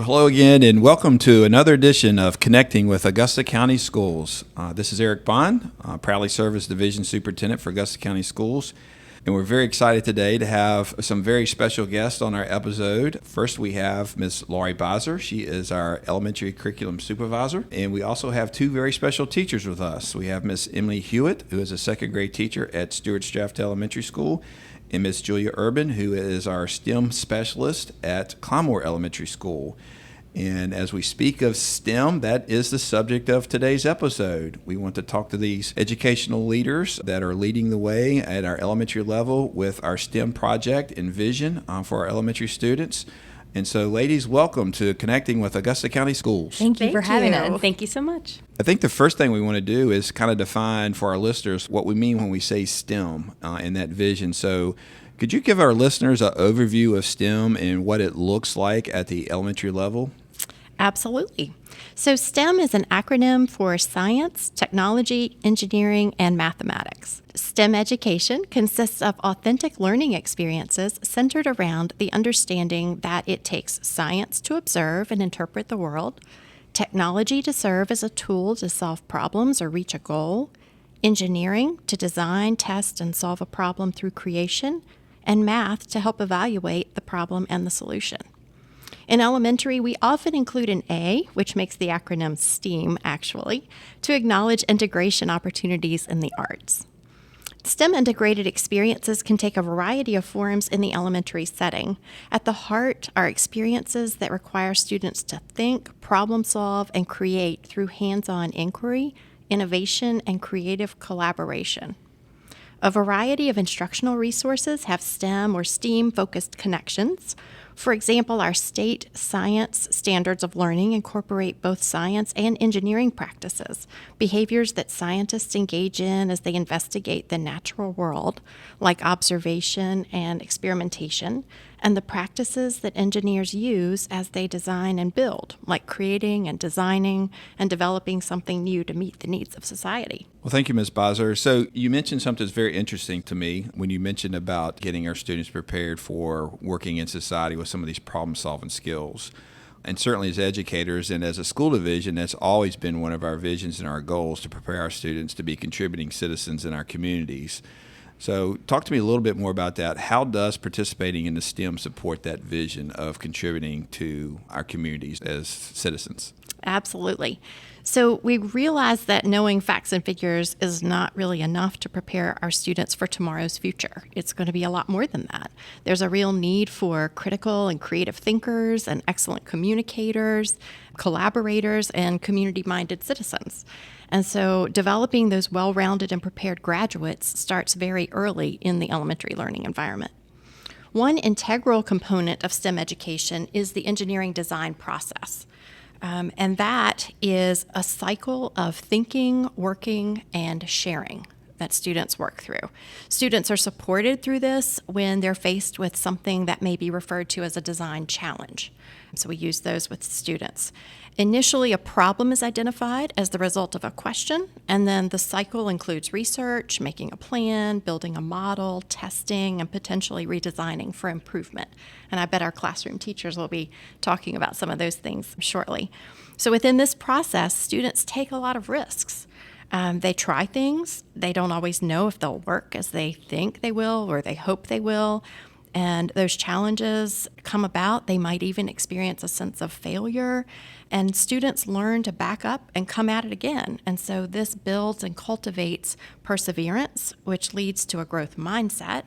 Hello again, and welcome to another edition of Connecting with Augusta County Schools. This is Eric Bond, proudly serve as Division Superintendent for Augusta County Schools. And we're very excited today to have some very special guests on our episode. First, we have Ms. Lori Beiser. She is our Elementary Curriculum Supervisor. And we also have two very special teachers with us. We have Ms. Emily Hewitt, who is a second grade teacher at Stewart Straft Elementary School, and Ms. Julia Urban, who is our STEM specialist at Clymore Elementary School. And as we speak of STEM, that is the subject of today's episode. We want to talk to these educational leaders that are leading the way at our elementary level with our STEM project and vision for our elementary students. And so, ladies, welcome to Connecting with Augusta County Schools. Thank you for having us. Thank you so much. I think the first thing we want to do is kind of define for our listeners what we mean when we say STEM in that vision. So could you give our listeners an overview of STEM and what it looks like at the elementary level? Absolutely. So STEM is an acronym for science, technology, engineering, and mathematics. STEM education consists of authentic learning experiences centered around the understanding that it takes science to observe and interpret the world, technology to serve as a tool to solve problems or reach a goal, engineering to design, test, and solve a problem through creation, and math to help evaluate the problem and the solution. In elementary, we often include an A, which makes the acronym STEAM, actually, to acknowledge integration opportunities in the arts. STEM integrated experiences can take a variety of forms in the elementary setting. At the heart are experiences that require students to think, problem solve, and create through hands-on inquiry, innovation, and creative collaboration. A variety of instructional resources have STEM or STEAM-focused connections. For example, our state science standards of learning incorporate both science and engineering practices, behaviors that scientists engage in as they investigate the natural world, like observation and experimentation, and the practices that engineers use as they design and build, like creating and designing and developing something new to meet the needs of society. Well, thank you, Ms. Beiser. So you mentioned something that's very interesting to me when you mentioned about getting our students prepared for working in society with some of these problem-solving skills. And certainly as educators and as a school division, that's always been one of our visions and our goals, to prepare our students to be contributing citizens in our communities. So talk to me a little bit more about that. How does participating in the STEM support that vision of contributing to our communities as citizens? Absolutely. So we realize that knowing facts and figures is not really enough to prepare our students for tomorrow's future. It's going to be a lot more than that. There's a real need for critical and creative thinkers and excellent communicators, collaborators, and community-minded citizens. And so developing those well-rounded and prepared graduates starts very early in the elementary learning environment. One integral component of STEM education is the engineering design process. And that is a cycle of thinking, working, and sharing that students work through. Students are supported through this when they're faced with something that may be referred to as a design challenge. So we use those with students. Initially, a problem is identified as the result of a question, and then the cycle includes research, making a plan, building a model, testing, and potentially redesigning for improvement. And I bet our classroom teachers will be talking about some of those things shortly. So within this process, students take a lot of risks. They try things. They don't always know if they'll work as they think they will or they hope they will. And those challenges come about. They might even experience a sense of failure. And students learn to back up and come at it again. And so this builds and cultivates perseverance, which leads to a growth mindset.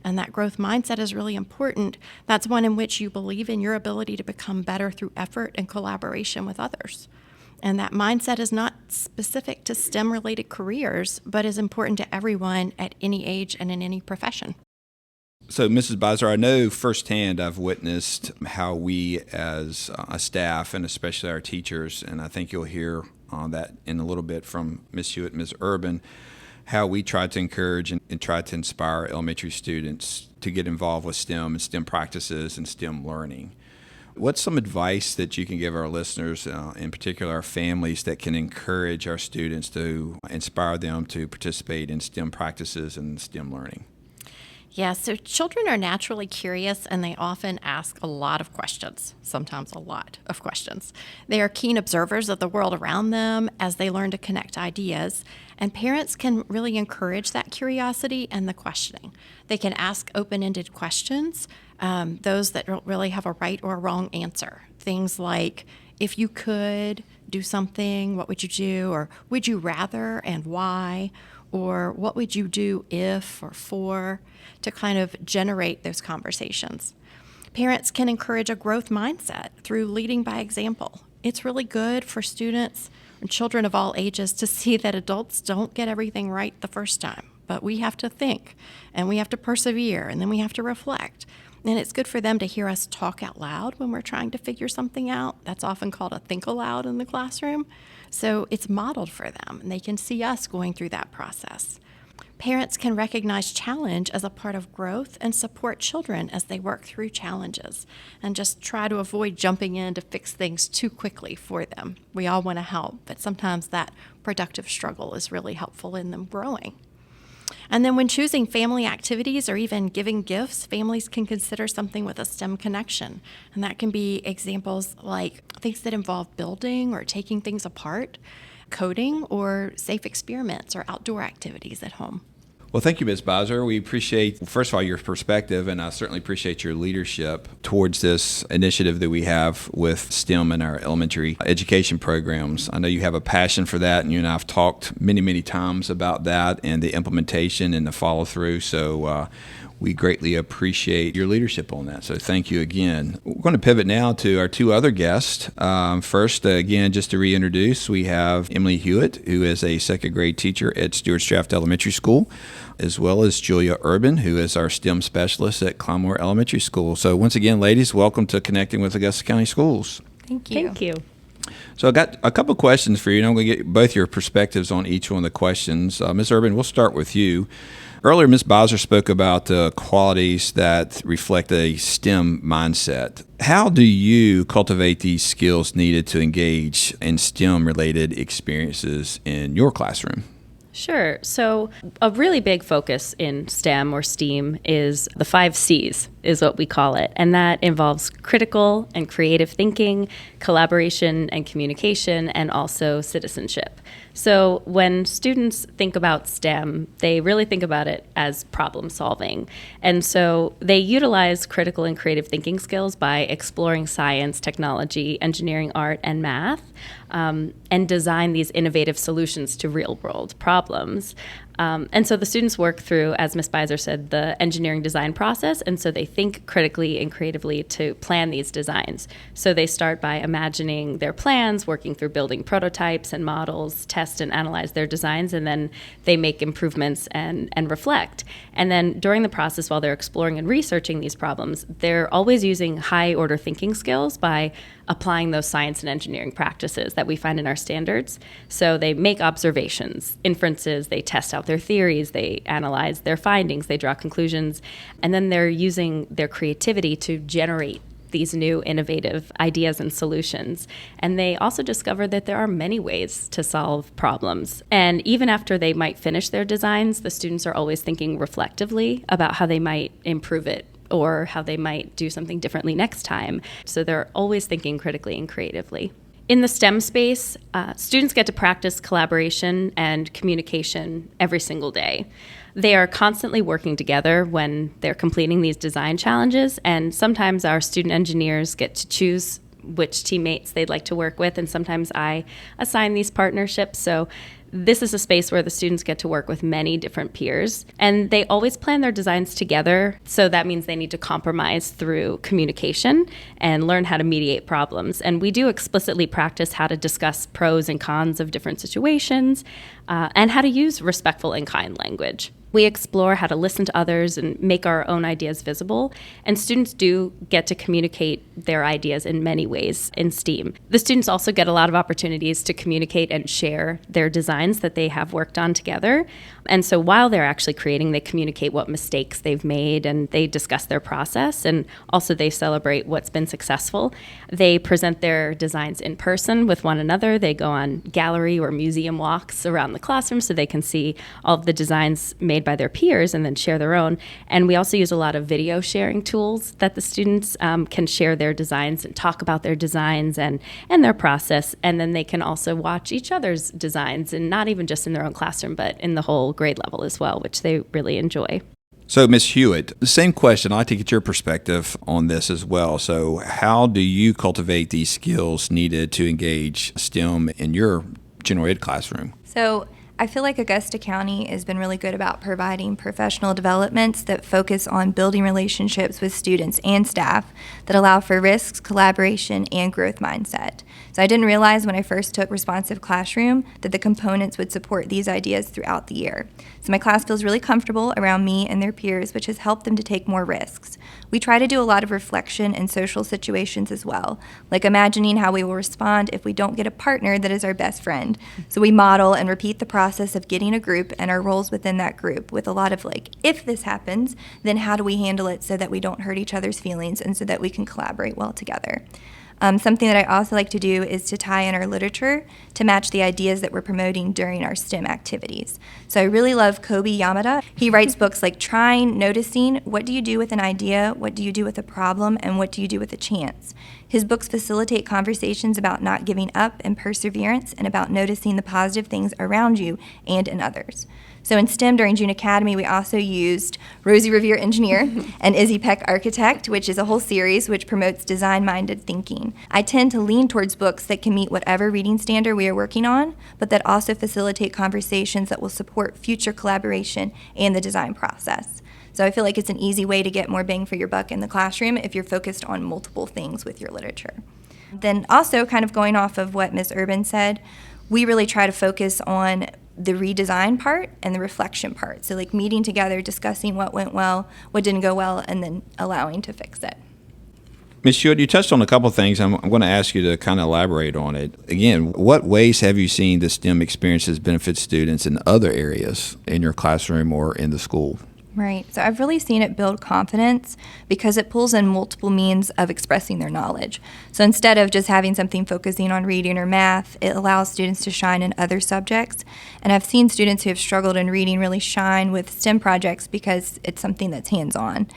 And that growth mindset is really important. That's one in which you believe in your ability to become better through effort and collaboration with others. And that mindset is not specific to STEM-related careers, but is important to everyone at any age and in any profession. So, Mrs. Beiser, I know firsthand I've witnessed how we as a staff, and especially our teachers, and I think you'll hear that in a little bit from Ms. Hewitt and Ms. Urban, how we try to encourage and try to inspire elementary students to get involved with STEM and STEM practices and STEM learning. What's some advice that you can give our listeners, in particular our families, that can encourage our students to inspire them to participate in STEM practices and STEM learning? Yeah, so children are naturally curious and they often ask a lot of questions, sometimes a lot of questions. They are keen observers of the world around them as they learn to connect ideas, and parents can really encourage that curiosity and the questioning. They can ask open ended questions, those that don't really have a right or a wrong answer. Things like, if you could do something, what would you do? Or would you rather and why? Or what would you do if or for, to kind of generate those conversations. Parents can encourage a growth mindset through leading by example. It's really good for students and children of all ages to see that adults don't get everything right the first time, but we have to think and we have to persevere and then we have to reflect. And it's good for them to hear us talk out loud when we're trying to figure something out. That's often called a think aloud in the classroom. So it's modeled for them, and they can see us going through that process. Parents can recognize challenge as a part of growth and support children as they work through challenges and just try to avoid jumping in to fix things too quickly for them. We all want to help, but sometimes that productive struggle is really helpful in them growing. And then when choosing family activities or even giving gifts, families can consider something with a STEM connection. And that can be examples like things that involve building or taking things apart, coding, or safe experiments or outdoor activities at home. Well, thank you, Ms. Bowser. We appreciate, first of all, your perspective, and I certainly appreciate your leadership towards this initiative that we have with STEM in our elementary education programs. I know you have a passion for that, and you and I have talked many, many times about that and the implementation and the follow-through. So we greatly appreciate your leadership on that. So thank you again. We're going to pivot now to our two other guests. First, again, just to reintroduce, we have Emily Hewitt, who is a second grade teacher at Stuart Straft Elementary School, as well as Julia Urban, who is our STEM specialist at Clymore Elementary School. So once again, ladies, welcome to Connecting with Augusta County Schools. Thank you. Thank you. So I got a couple questions for you, and I'm going to get both your perspectives on each one of the questions. Ms. Urban, we'll start with you. Earlier, Ms. Bowser spoke about the qualities that reflect a STEM mindset. How do you cultivate these skills needed to engage in STEM-related experiences in your classroom? Sure. So a really big focus in STEM or STEAM is the 5 C's, is what we call it. And that involves critical and creative thinking, collaboration and communication, and also citizenship. So when students think about STEM, they really think about it as problem solving. And so they utilize critical and creative thinking skills by exploring science, technology, engineering, art, and math, and design these innovative solutions to real world problems. And so the students work through, as Ms. Beiser said, the engineering design process, and so they think critically and creatively to plan these designs. So they start by imagining their plans, working through building prototypes and models, test and analyze their designs, and then they make improvements and reflect. And then during the process, while they're exploring and researching these problems, they're always using high-order thinking skills by applying those science and engineering practices that we find in our standards. So they make observations, inferences, they test out their theories, they analyze their findings, they draw conclusions, and then they're using their creativity to generate these new innovative ideas and solutions. And they also discover that there are many ways to solve problems. And even after they might finish their designs, the students are always thinking reflectively about how they might improve it or how they might do something differently next time. So they're always thinking critically and creatively. In the STEM space, students get to practice collaboration and communication every single day. They are constantly working together when they're completing these design challenges, and sometimes our student engineers get to choose which teammates they'd like to work with, and sometimes I assign these partnerships. So this is a space where the students get to work with many different peers, and they always plan their designs together. So that means they need to compromise through communication and learn how to mediate problems. And we do explicitly practice how to discuss pros and cons of different situations and how to use respectful and kind language. We explore how to listen to others and make our own ideas visible, and students do get to communicate their ideas in many ways in STEAM. The students also get a lot of opportunities to communicate and share their designs that they have worked on together. And so while they're actually creating, they communicate what mistakes they've made, and they discuss their process, and also they celebrate what's been successful. They present their designs in person with one another. They go on gallery or museum walks around the classroom so they can see all of the designs made made by their peers and then share their own. And we also use a lot of video sharing tools that the students can share their designs and talk about their designs and their process. And then they can also watch each other's designs, and not even just in their own classroom, but in the whole grade level as well, which they really enjoy. So, Ms. Hewitt, the same question. I'd like to get your perspective on this as well. So, how do you cultivate these skills needed to engage STEM in your general ed classroom? So I feel like Augusta County has been really good about providing professional developments that focus on building relationships with students and staff that allow for risks, collaboration, and growth mindset. So I didn't realize when I first took Responsive Classroom that the components would support these ideas throughout the year. So my class feels really comfortable around me and their peers, which has helped them to take more risks. We try to do a lot of reflection in social situations as well, like imagining how we will respond if we don't get a partner that is our best friend. So we model and repeat the process of getting a group and our roles within that group with a lot of like, if this happens, then how do we handle it so that we don't hurt each other's feelings and so that we can collaborate well together. Something that I also like to do is to tie in our literature to match the ideas that we're promoting during our STEM activities. So I really love Kobe Yamada. He writes books like Trying, Noticing, What Do You Do with an Idea, What Do You Do with a Problem, and What Do You Do with a Chance. His books facilitate conversations about not giving up and perseverance, and about noticing the positive things around you and in others. So in STEM during June Academy, we also used Rosie Revere Engineer and Izzy Peck Architect, which is a whole series which promotes design-minded thinking. I tend to lean towards books that can meet whatever reading standard we are working on, but that also facilitate conversations that will support future collaboration and the design process. So I feel like it's an easy way to get more bang for your buck in the classroom if you're focused on multiple things with your literature. Then also, kind of going off of what Ms. Urban said, we really try to focus on the redesign part and the reflection part. So like meeting together, discussing what went well, what didn't go well, and then allowing to fix it. Ms. Hewitt, you touched on a couple of things. I'm going to ask you to kind of elaborate on it. Again, what ways have you seen the STEM experiences benefit students in other areas in your classroom or in the school? Right. So I've really seen it build confidence because it pulls in multiple means of expressing their knowledge. So instead of just having something focusing on reading or math, it allows students to shine in other subjects. And I've seen students who have struggled in reading really shine with STEM projects because it's something that's hands-on.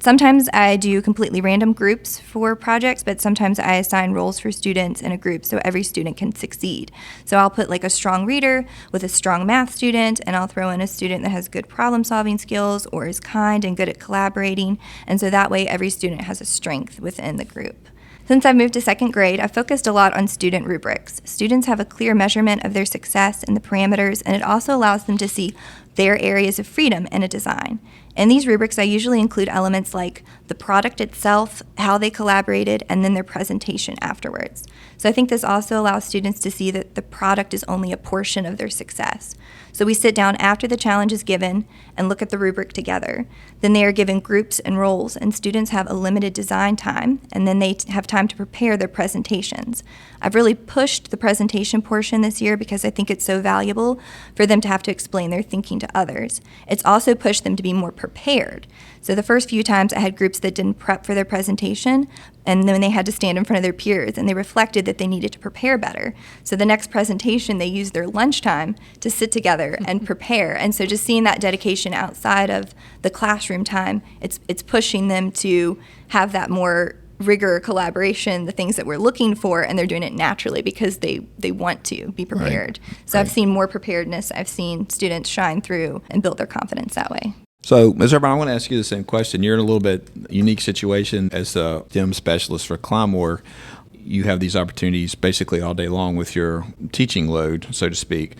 Sometimes I do completely random groups for projects, but sometimes I assign roles for students in a group so every student can succeed. So I'll put like a strong reader with a strong math student, and I'll throw in a student that has good problem-solving skills or is kind and good at collaborating, and so that way every student has a strength within the group. Since I've moved to second grade, I've focused a lot on student rubrics. Students have a clear measurement of their success and the parameters, and it also allows them to see their areas of freedom in a design. In these rubrics, I usually include elements like the product itself, how they collaborated, and then their presentation afterwards. So I think this also allows students to see that the product is only a portion of their success. So we sit down after the challenge is given and look at the rubric together. Then they are given groups and roles, and students have a limited design time, and then they have time to prepare their presentations. I've really pushed the presentation portion this year because I think it's so valuable for them to have to explain their thinking to others. It's also pushed them to be more prepared. So the first few times I had groups that didn't prep for their presentation, and then they had to stand in front of their peers, and they reflected that they needed to prepare better. So the next presentation, they used their lunchtime to sit together and prepare. And so just seeing that dedication outside of the classroom time, it's pushing them to have that more rigor, collaboration, the things that we're looking for, and they're doing it naturally because they want to be prepared. Right. So I've seen more preparedness. I've seen students shine through and build their confidence that way. So, Ms. Urban, I want to ask you the same question. You're in a little bit unique situation as a STEM specialist for Climore. You have these opportunities basically all day long with your teaching load, so to speak.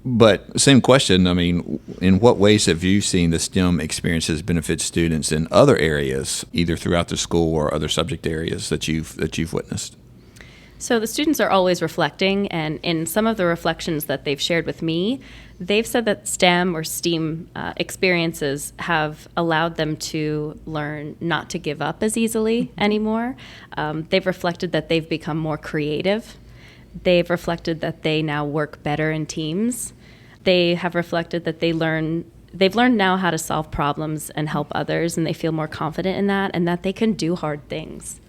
But same question, I mean, in what ways have you seen the STEM experiences benefit students in other areas, either throughout the school or other subject areas that you've witnessed? So the students are always reflecting, and in some of the reflections that they've shared with me, they've said that STEM or STEAM experiences have allowed them to learn not to give up as easily anymore. They've reflected that they've become more creative. They've reflected that they now work better in teams. They have reflected that they've learned now how to solve problems and help others, and they feel more confident in that, and that they can do hard things.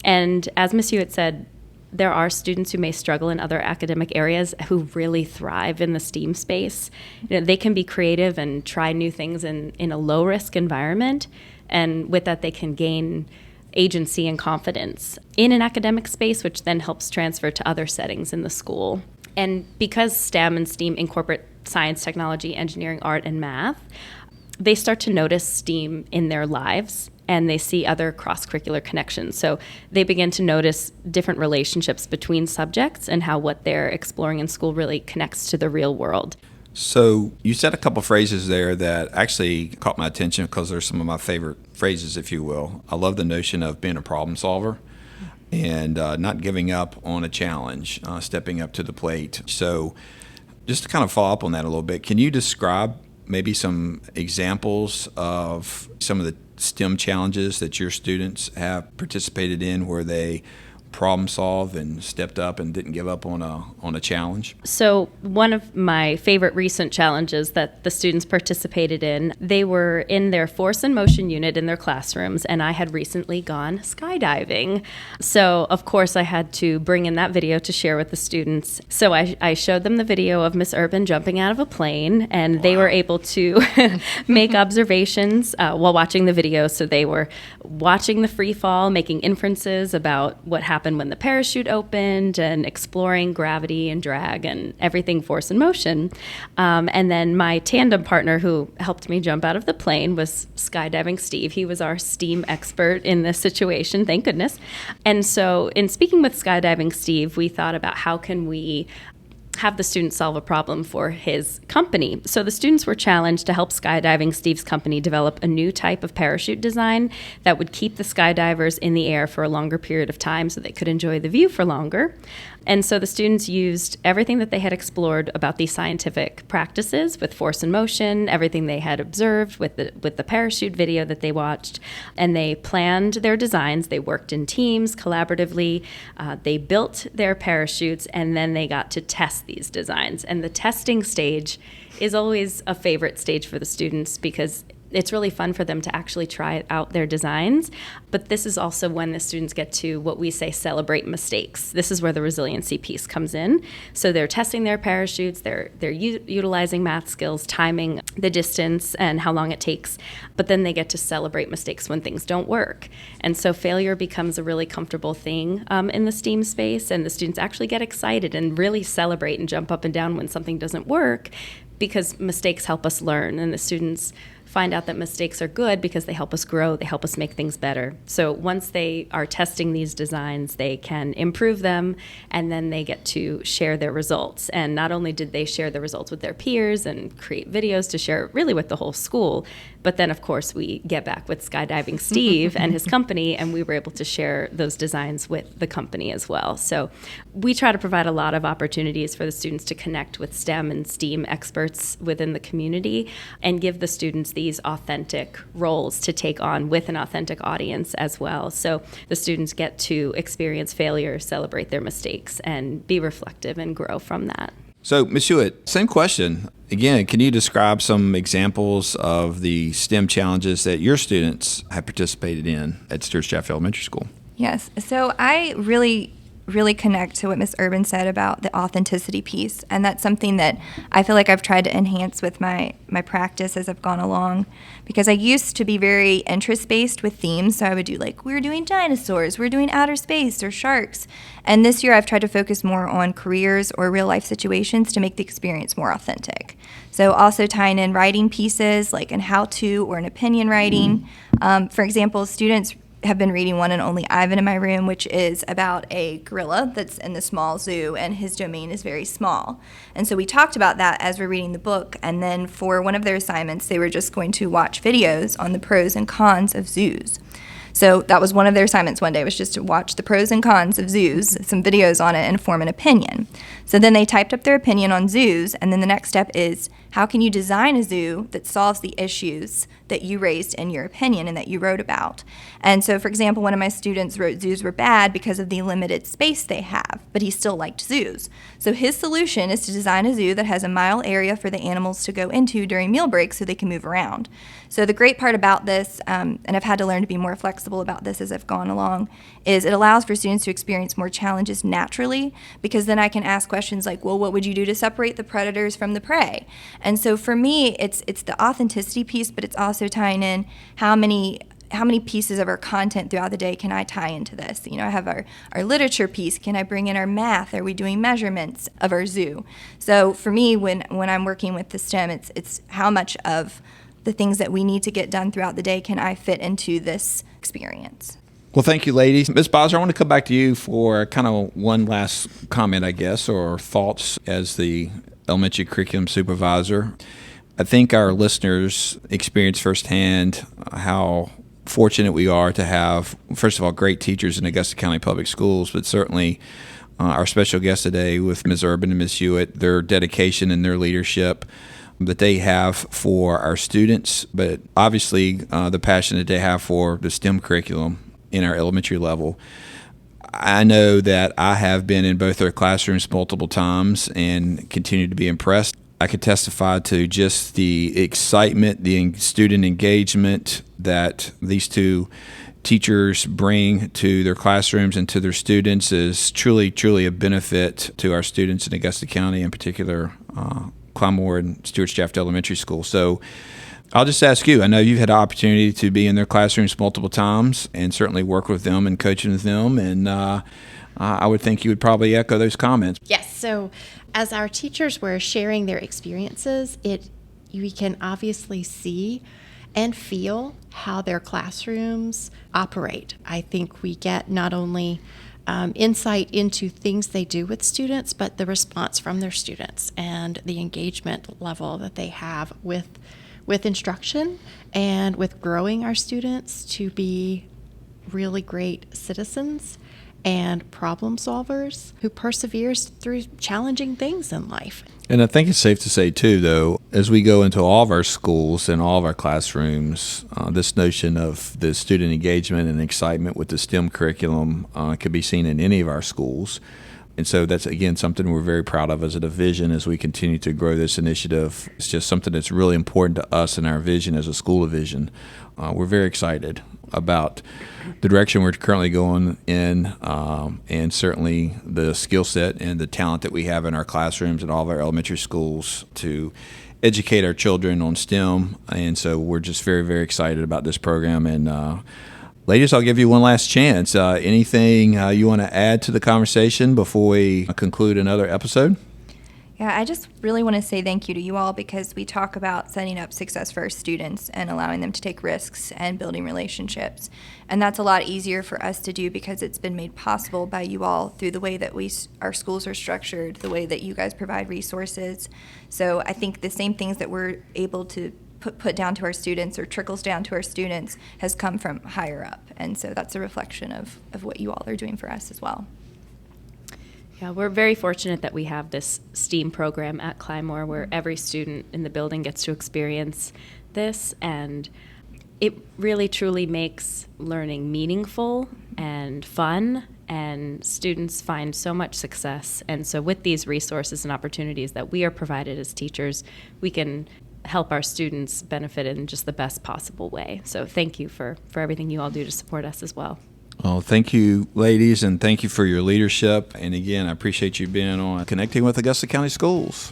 And as Ms. Hewitt said, there are students who may struggle in other academic areas who really thrive in the STEAM space. They can be creative and try new things in a low-risk environment, and with that they can gain agency and confidence in an academic space, which then helps transfer to other settings in the school. And because STEM and STEAM incorporate science, technology, engineering, art, and math, they start to notice STEAM in their lives, and they see other cross-curricular connections. So they begin to notice different relationships between subjects and how what they're exploring in school really connects to the real world. So you said a couple phrases there that actually caught my attention because they're some of my favorite phrases, if you will. I love the notion of being a problem solver and not giving up on a challenge, stepping up to the plate. So just to kind of follow up on that a little bit, can you describe maybe some examples of some of the STEM challenges that your students have participated in where they problem solved and stepped up and didn't give up on a challenge? So one of my favorite recent challenges that the students participated in, they were in their force and motion unit in their classrooms, and I had recently gone skydiving. So of course I had to bring in that video to share with the students. So I showed them the video of Miss Urban jumping out of a plane, and they were able to make observations while watching the video. So they were watching the free fall, making inferences about what happened when the parachute opened, and exploring gravity and drag and everything force and motion. And then my tandem partner who helped me jump out of the plane was skydiving Steve. He was our STEAM expert in this situation, thank goodness. And so in speaking with skydiving Steve, we thought about how can we have the students solve a problem for his company. So the students were challenged to help skydiving Steve's company develop a new type of parachute design that would keep the skydivers in the air for a longer period of time so they could enjoy the view for longer. And so the students used everything that they had explored about these scientific practices with force and motion, everything they had observed with the parachute video that they watched, and they planned their designs. They worked in teams collaboratively. They built their parachutes, and then they got to test these designs. And the testing stage is always a favorite stage for the students because it's really fun for them to actually try out their designs. But this is also when the students get to what we say celebrate mistakes. This is where the resiliency piece comes in. So they're testing their parachutes, they're utilizing math skills, timing the distance and how long it takes, but then they get to celebrate mistakes when things don't work. And so failure becomes a really comfortable thing in the STEAM space, and the students actually get excited and really celebrate and jump up and down when something doesn't work, because mistakes help us learn, and the students find out that mistakes are good because they help us grow, they help us make things better. So once they are testing these designs, they can improve them, and then they get to share their results. And not only did they share the results with their peers and create videos to share really with the whole school, but then of course we get back with skydiving Steve and his company, and we were able to share those designs with the company as well. So we try to provide a lot of opportunities for the students to connect with STEM and STEAM experts within the community and give the students these authentic roles to take on with an authentic audience as well. So the students get to experience failure, celebrate their mistakes, and be reflective and grow from that. So, Ms. Hewitt, same question. Again, can you describe some examples of the STEM challenges that your students have participated in at Stuarts Chaffee Elementary School? Yes. So I really connect to what Ms. Urban said about the authenticity piece. And that's something that I feel like I've tried to enhance with my practice as I've gone along. Because I used to be very interest-based with themes. So I would do like, we're doing dinosaurs, we're doing outer space or sharks. And this year I've tried to focus more on careers or real-life situations to make the experience more authentic. So also tying in writing pieces like an how-to or an opinion writing. For example, students have been reading One and Only Ivan in my room, which is about a gorilla that's in the small zoo, and his domain is very small. And so we talked about that as we're reading the book, and then for one of their assignments, they were just going to watch videos on the pros and cons of zoos. So that was one of their assignments one day, was just to watch the pros and cons of zoos, some videos on it, and form an opinion. So then they typed up their opinion on zoos, and then the next step is, how can you design a zoo that solves the issues that you raised in your opinion and that you wrote about? And so, for example, one of my students wrote zoos were bad because of the limited space they have, but he still liked zoos. So his solution is to design a zoo that has a mile area for the animals to go into during meal breaks so they can move around. So the great part about this, and I've had to learn to be more flexible about this as I've gone along, is it allows for students to experience more challenges naturally, because then I can ask questions like, well, what would you do to separate the predators from the prey? And so for me, it's the authenticity piece, but it's also tying in how many pieces of our content throughout the day can I tie into this? You know, I have our literature piece. Can I bring in our math? Are we doing measurements of our zoo? So for me, when I'm working with the STEM, it's how much of the things that we need to get done throughout the day can I fit into this experience? Well, thank you, ladies. Ms. Bowser, I want to come back to you for kind of one last comment, I guess, or thoughts as the elementary curriculum supervisor. I think our listeners experience firsthand how fortunate we are to have, first of all, great teachers in Augusta County Public Schools, but certainly our special guest today with Ms. Urban and Ms. Hewitt, their dedication and their leadership that they have for our students, but obviously the passion that they have for the STEM curriculum in our elementary level. I know that I have been in both their classrooms multiple times and continue to be impressed. I could testify to just the excitement, the student engagement that these two teachers bring to their classrooms and to their students is truly, truly a benefit to our students in Augusta County, in particular, Clymore and Stuart Straft Elementary School. So I'll just ask you, I know you've had the opportunity to be in their classrooms multiple times and certainly work with them and coaching with them, and I would think you would probably echo those comments. Yes. So as our teachers were sharing their experiences, we can obviously see and feel how their classrooms operate. I think we get not only insight into things they do with students, but the response from their students and the engagement level that they have with instruction and with growing our students to be really great citizens and problem solvers who perseveres through challenging things in life. And I think it's safe to say, too, though, as we go into all of our schools and all of our classrooms, this notion of the student engagement and excitement with the STEM curriculum could be seen in any of our schools. And so that's, again, something we're very proud of as a division as we continue to grow this initiative. It's just something that's really important to us in our vision as a school division. We're very excited about the direction we're currently going in, and certainly the skill set and the talent that we have in our classrooms and all of our elementary schools to educate our children on STEM. And so we're just very, very excited about this program. And ladies, I'll give you one last chance. Anything you want to add to the conversation before we conclude another episode? Yeah, I just really want to say thank you to you all, because we talk about setting up success for our students and allowing them to take risks and building relationships. And that's a lot easier for us to do because it's been made possible by you all through the way that our schools are structured, the way that you guys provide resources. So I think the same things that we're able to put down to our students or trickles down to our students has come from higher up. And so that's a reflection of what you all are doing for us as well. Yeah, we're very fortunate that we have this STEAM program at Clymore where every student in the building gets to experience this, and it really truly makes learning meaningful and fun, and students find so much success. And so with these resources and opportunities that we are provided as teachers, we can help our students benefit in just the best possible way. So thank you for everything you all do to support us as well. Well, thank you, ladies, and thank you for your leadership. And again, I appreciate you being on Connecting with Augusta County Schools.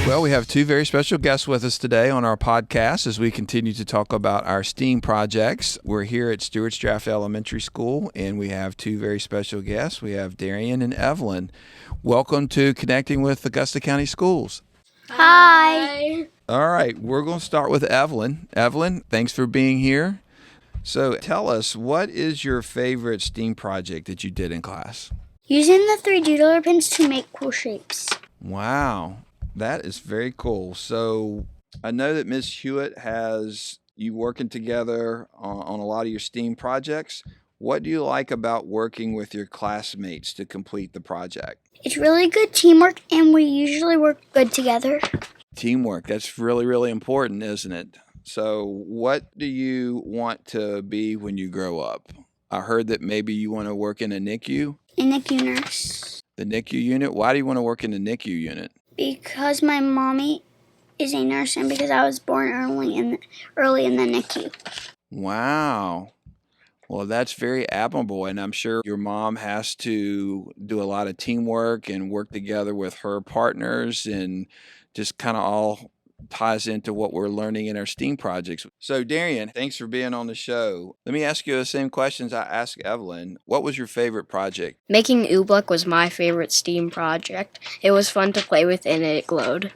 Well, we have two very special guests with us today on our podcast as we continue to talk about our STEAM projects. We're here at Stuart Straft Elementary School, and we have two very special guests. We have Darian and Evelyn. Welcome to Connecting with Augusta County Schools. Hi. All right, we're going to start with Evelyn. Evelyn, thanks for being here. So tell us, what is your favorite STEAM project that you did in class? Using the 3 doodler pins to make cool shapes. Wow, that is very cool. So I know that Ms. Hewitt has you working together on a lot of your STEAM projects. What do you like about working with your classmates to complete the project? It's really good teamwork, and we usually work good together. Teamwork, that's really, really important, isn't it? So what do you want to be when you grow up? I heard that maybe you want to work in a NICU. In the NICU nurse. The NICU unit? Why do you want to work in the NICU unit? Because my mommy is a nurse and because I was born early in the NICU. Wow. Well, that's very admirable, and I'm sure your mom has to do a lot of teamwork and work together with her partners, and just kind of all ties into what we're learning in our STEAM projects. So, Darian, thanks for being on the show. Let me ask you the same questions I asked Evelyn. What was your favorite project? Making oobleck was my favorite STEAM project. It was fun to play with and it glowed.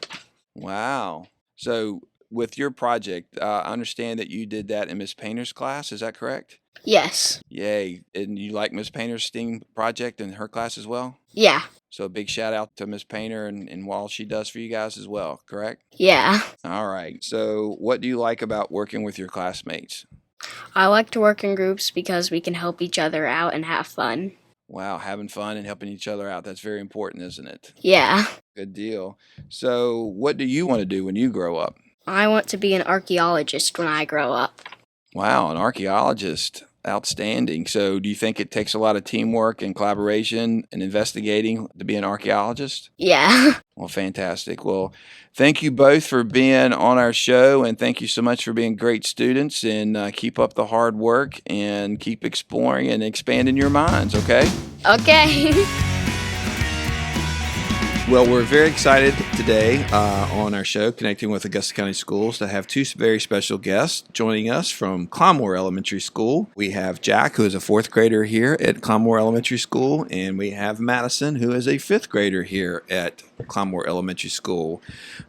Wow. So, with your project, I understand that you did that in Miss Painter's class. Is that correct? Yes. Yay. And you like Miss Painter's STEAM project in her class as well? Yeah. So a big shout out to Miss Painter and all she does for you guys as well, correct? Yeah. All right. So what do you like about working with your classmates? I like to work in groups because we can help each other out and have fun. Wow, having fun and helping each other out. That's very important, isn't it? Yeah. Good deal. So what do you want to do when you grow up? I want to be an archaeologist when I grow up. Wow, an archaeologist. Outstanding. So do you think it takes a lot of teamwork and collaboration and investigating to be an archaeologist? Yeah. Well, fantastic. Well, thank you both for being on our show, and thank you so much for being great students, and keep up the hard work and keep exploring and expanding your minds, okay? Okay. Well, we're very excited today on our show, Connecting with Augusta County Schools, to have two very special guests joining us from Clonmore Elementary School. We have Jack, who is a fourth grader here at Clonmore Elementary School, and we have Madison, who is a fifth grader here at Clonmore Elementary School.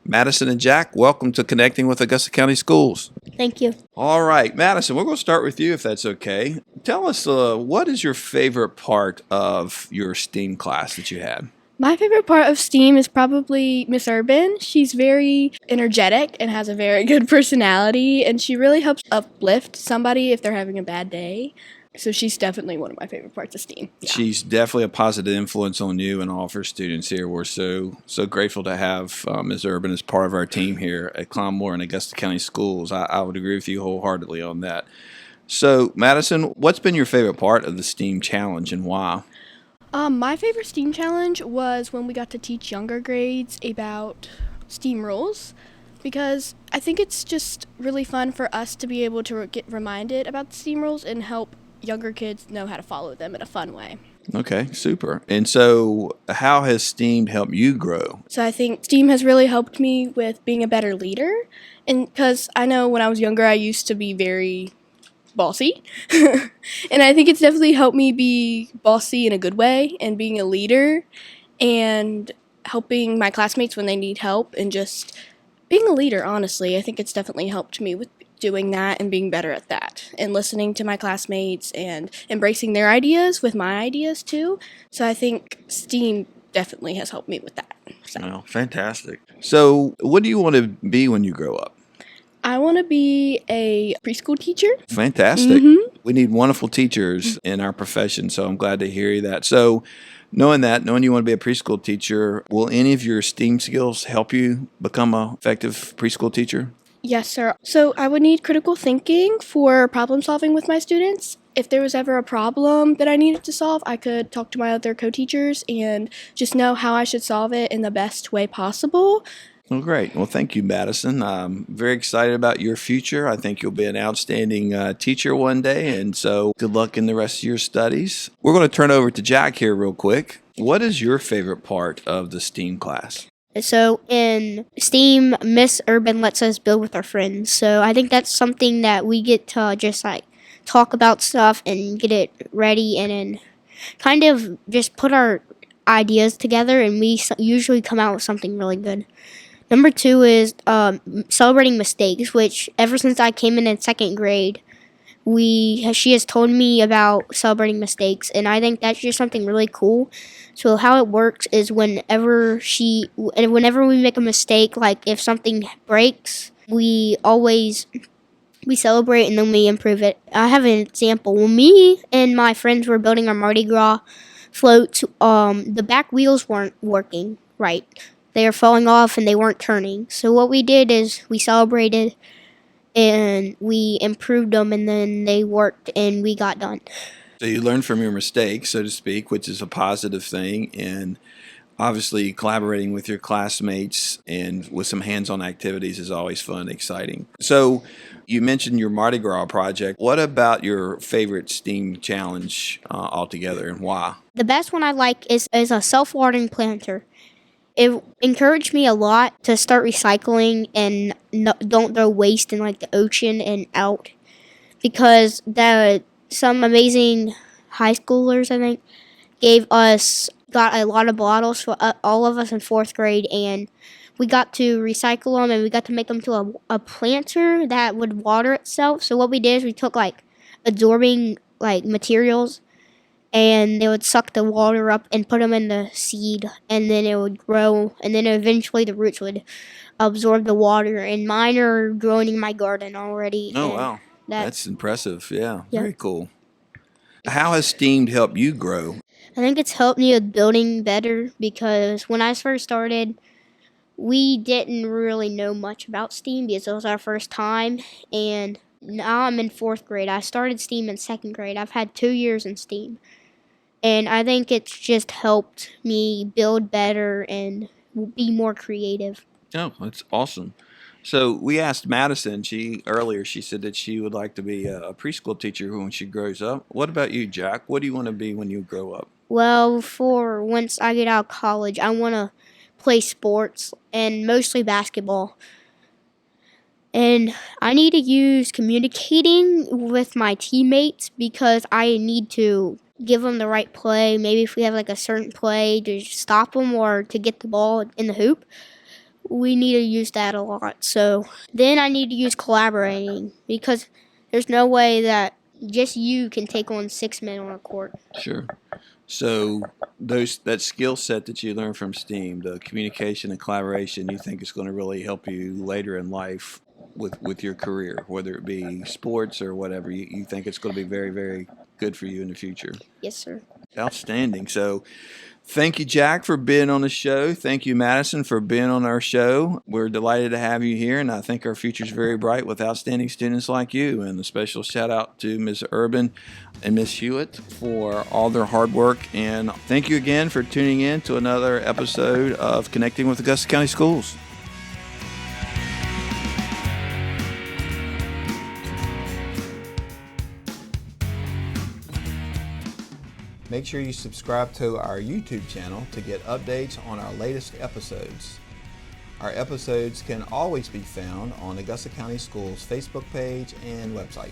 Madison and Jack, welcome to Connecting with Augusta County Schools. Thank you. All right, Madison, we're going to start with you if that's okay. Tell us, what is your favorite part of your STEAM class that you had? My favorite part of STEAM is probably Miss Urban. She's very energetic and has a very good personality, and she really helps uplift somebody if they're having a bad day. So she's definitely one of my favorite parts of STEAM. Yeah. She's definitely a positive influence on you and all of her students here. We're so grateful to have Ms. Urban as part of our team here at Clonmore and Augusta County Schools. I would agree with you wholeheartedly on that. So, Madison, what's been your favorite part of the STEAM challenge and why? My favorite STEAM challenge was when we got to teach younger grades about STEAM rules, because I think it's just really fun for us to be able to get reminded about the STEAM rules and help younger kids know how to follow them in a fun way. Okay, super. And so how has STEAM helped you grow? So I think STEAM has really helped me with being a better leader, and because I know when I was younger I used to be very bossy and I think it's definitely helped me be bossy in a good way and being a leader and helping my classmates when they need help and just being a leader. Honestly, I think it's definitely helped me with doing that and being better at that and listening to my classmates and embracing their ideas with my ideas too. So I think STEAM definitely has helped me with that. So. Oh, fantastic. So what do you want to be when you grow up? I want to be a preschool teacher. Fantastic. We need wonderful teachers in our profession, so I'm glad to hear that. So knowing you want to be a preschool teacher, will any of your STEAM skills help you become an effective preschool teacher? Yes, sir. So I would need critical thinking for problem solving with my students. If there was ever a problem that I needed to solve, I could talk to my other co-teachers and just know how I should solve it in the best way possible. Well, great. Well, thank you, Madison. I'm very excited about your future. I think you'll be an outstanding teacher one day, and so good luck in the rest of your studies. We're going to turn over to Jack here real quick. What is your favorite part of the STEAM class? So in STEAM, Miss Urban lets us build with our friends. So I think that's something that we get to just like talk about stuff and get it ready and then kind of just put our ideas together, and we usually come out with something really good. Number 2 is celebrating mistakes, which ever since I came in second grade, she has told me about celebrating mistakes, and I think that's just something really cool. So how it works is whenever we make a mistake, like if something breaks, we celebrate and then we improve it. I have an example. When me and my friends were building our Mardi Gras floats, the back wheels weren't working right. They were falling off and they weren't turning. So what we did is we celebrated and we improved them, and then they worked and we got done. So you learn from your mistakes, so to speak, which is a positive thing. And Obviously, collaborating with your classmates and with some hands-on activities is always fun and exciting. So, you mentioned your Mardi Gras project. What about your favorite STEAM challenge altogether, and why? The best one I like is a self-watering planter. It encouraged me a lot to start recycling and don't throw waste in like the ocean and out, because some amazing high schoolers, I think, got a lot of bottles for all of us in fourth grade, and we got to recycle them and we got to make them to a planter that would water itself. So what we did is we took like absorbing like materials, and they would suck the water up and put them in the seed, and then it would grow, and then eventually the roots would absorb the water. And mine are growing in my garden already. Oh, and wow. that- That's impressive. Yeah, Yeah. very cool. How has STEAM helped you grow? I think it's helped me with building better, because when I first started, we didn't really know much about STEAM because it was our first time. And now I'm in fourth grade. I started STEAM in second grade. I've had 2 years in STEAM. And I think it's just helped me build better and be more creative. Oh, that's awesome. So we asked Madison. She said that she would like to be a preschool teacher when she grows up. What about you, Jack? What do you want to be when you grow up? Well, for once I get out of college, I want to play sports, and mostly basketball. And I need to use communicating with my teammates, because I need to give them the right play. Maybe if we have like a certain play to stop them or to get the ball in the hoop, we need to use that a lot. So then I need to use collaborating, because there's no way that just you can take on 6 men on a court. Sure. So that skill set that you learn from STEAM, the communication and collaboration, you think is going to really help you later in life with your career, whether it be sports or whatever. You think it's going to be very, very good for you in the future. Yes, sir. Outstanding. So thank you, Jack, for being on the show. Thank you, Madison, for being on our show. We're delighted to have you here, and I think our future is very bright with outstanding students like you. And a special shout out to Ms. Urban and Ms. Hewitt for all their hard work. And thank you again for tuning in to another episode of Connecting with Augusta County Schools. Make sure you subscribe to our YouTube channel to get updates on our latest episodes. Our episodes can always be found on Augusta County Schools' Facebook page and website.